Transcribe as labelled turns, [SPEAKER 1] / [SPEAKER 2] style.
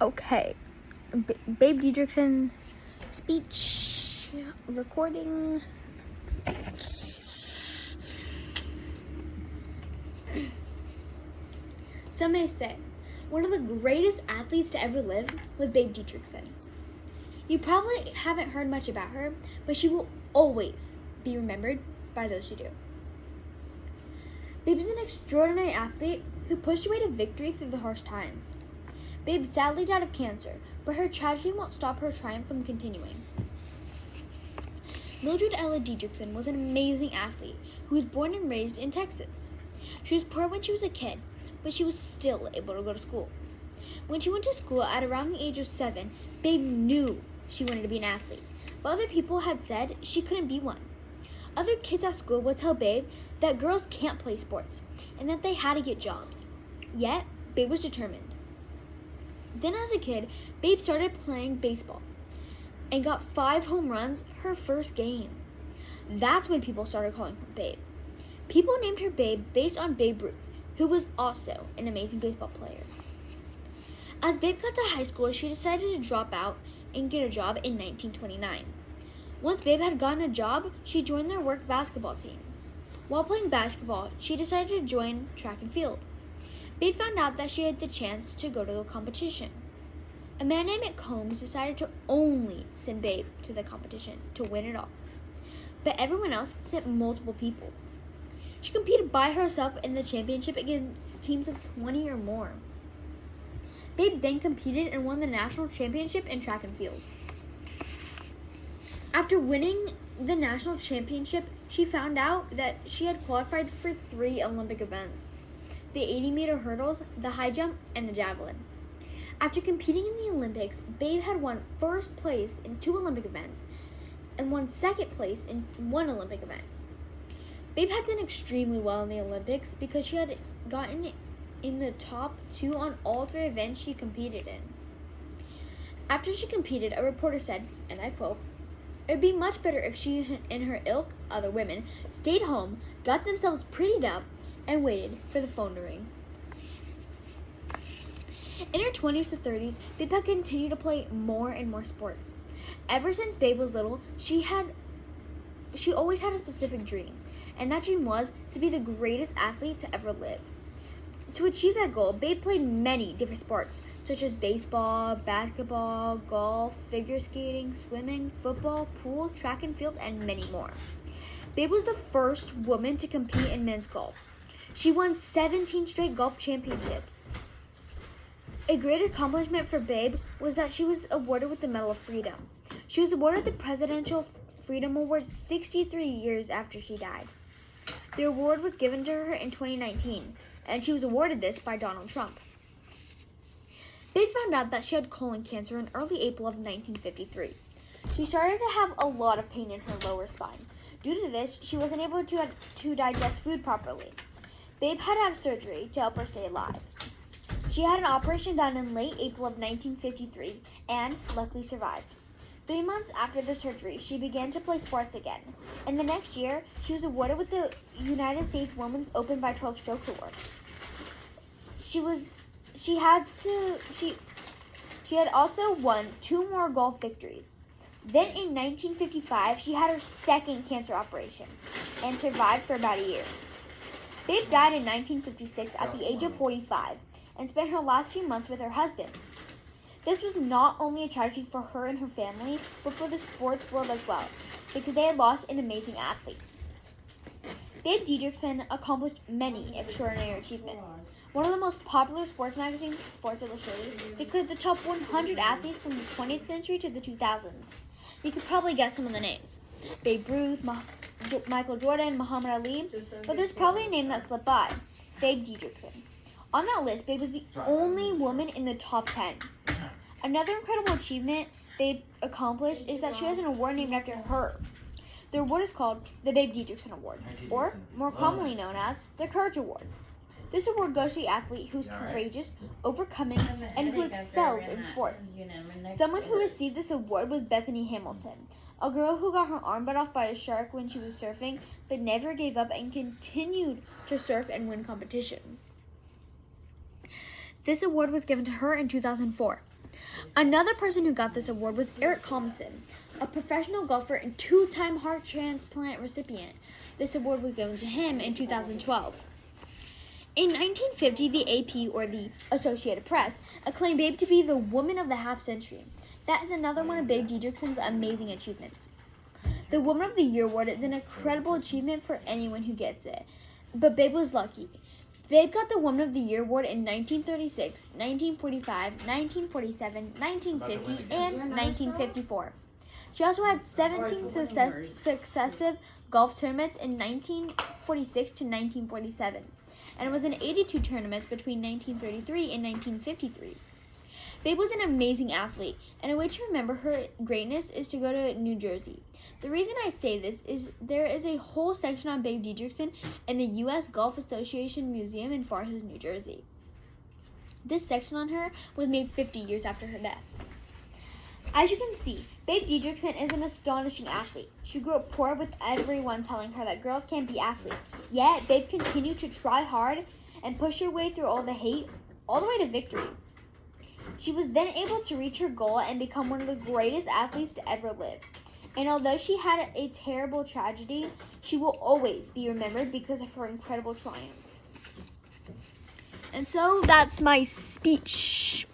[SPEAKER 1] Okay, Babe Diedrichson speech recording. Some may say one of the greatest athletes to ever live was Babe Diedrichson. You probably haven't heard much about her, but she will always be remembered by those who do. Babe is an extraordinary athlete who pushed her way to victory through the harsh times. Babe sadly died of cancer, but her tragedy won't stop her triumph from continuing. Mildred Ella Diedrichson was an amazing athlete who was born and raised in Texas. She was poor when she was a kid, but she was still able to go to school. When she went to school at around the age of 7, Babe knew she wanted to be an athlete, but other people had said she couldn't be one. Other kids at school would tell Babe that girls can't play sports and that they had to get jobs. Yet, Babe was determined. Then as a kid, Babe started playing baseball and got 5 home runs her first game. That's when people started calling her Babe. People named her Babe based on Babe Ruth, who was also an amazing baseball player. As Babe got to high school, she decided to drop out and get a job in 1929. Once Babe had gotten a job, she joined their work basketball team. While playing basketball, she decided to join track and field. Babe found out that she had the chance to go to the competition. A man named Combs decided to only send Babe to the competition to win it all, but everyone else sent multiple people. She competed by herself in the championship against teams of 20 or more. Babe then competed and won the national championship in track and field. After winning the national championship, she found out that she had qualified for 3 Olympic events: the 80-meter hurdles, the high jump, and the javelin. After competing in the Olympics, Babe had won first place in 2 Olympic events and won second place in 1 Olympic event. Babe had done extremely well in the Olympics because she had gotten in the top 2 on all 3 events she competed in. After she competed, a reporter said, and I quote, "It would be much better if she and her ilk, other women, stayed home, got themselves prettied up, and waited for the phone to ring." In her 20s to 30s, Babe had continued to play more and more sports. Ever since Babe was little, she always had a specific dream, and that dream was to be the greatest athlete to ever live. To achieve that goal, Babe played many different sports, such as baseball, basketball, golf, figure skating, swimming, football, pool, track and field, and many more. Babe was the first woman to compete in men's golf. She won 17 straight golf championships. A great accomplishment for Babe was that she was awarded with the Medal of Freedom. She was awarded the Presidential Freedom Award 63 years after she died. The award was given to her in 2019, and she was awarded this by Donald Trump. Babe found out that she had colon cancer in early April of 1953. She started to have a lot of pain in her lower spine. Due to this, she wasn't able to digest food properly. Babe had to have surgery to help her stay alive. She had an operation done in late April of 1953 and luckily survived. 3 months after the surgery, she began to play sports again. And the next year, she was awarded with the United States Women's Open by 12 Strokes Award. She had also won 2 more golf victories. Then in 1955, she had her second cancer operation and survived for about a year. Babe died in 1956 at the age of 45 and spent her last few months with her husband. This was not only a tragedy for her and her family, but for the sports world as well, because they had lost an amazing athlete. Babe Diedrichson accomplished many extraordinary achievements. One of the most popular sports magazines, Sports Illustrated, declared the top 100 athletes from the 20th century to the 2000s. You could probably guess some of the names: Babe Ruth, Michael Jordan, Muhammad Ali, but there's probably a name that slipped by: Babe Diedrichson. On that list, Babe was the only woman in the top 10. Another incredible achievement Babe accomplished is that she has an award named after her. The award is called the Babe Diedrichson Award, or more commonly known as the Courage Award. This award goes to the athlete who's courageous, overcoming, and who excels in sports. Someone who received this award was Bethany Hamilton, a girl who got her arm bit off by a shark when she was surfing, but never gave up and continued to surf and win competitions. This award was given to her in 2004. Another person who got this award was Eric Collinson, a professional golfer and two-time heart transplant recipient. This award was given to him in 2012. In 1950, the AP, or the Associated Press, acclaimed Babe to be the woman of the half-century. That is another one of Babe Didriksen's amazing achievements. The Woman of the Year award is an incredible achievement for anyone who gets it, but Babe was lucky. Babe got the Woman of the Year award in 1936, 1945, 1947, 1950, and 1954. She also had 17 successive golf tournaments in 1946 to 1947, and was in 82 tournaments between 1933 and 1953. Babe was an amazing athlete, and a way to remember her greatness is to go to New Jersey. The reason I say this is there is a whole section on Babe Didriksen in the U.S. Golf Association Museum in Forest Hills, New Jersey. This section on her was made 50 years after her death. As you can see, Babe Didriksen is an astonishing athlete. She grew up poor with everyone telling her that girls can't be athletes. Yet, Babe continued to try hard and push her way through all the hate, all the way to victory. She was then able to reach her goal and become one of the greatest athletes to ever live. And although she had a terrible tragedy, she will always be remembered because of her incredible triumph. And so that's my speech.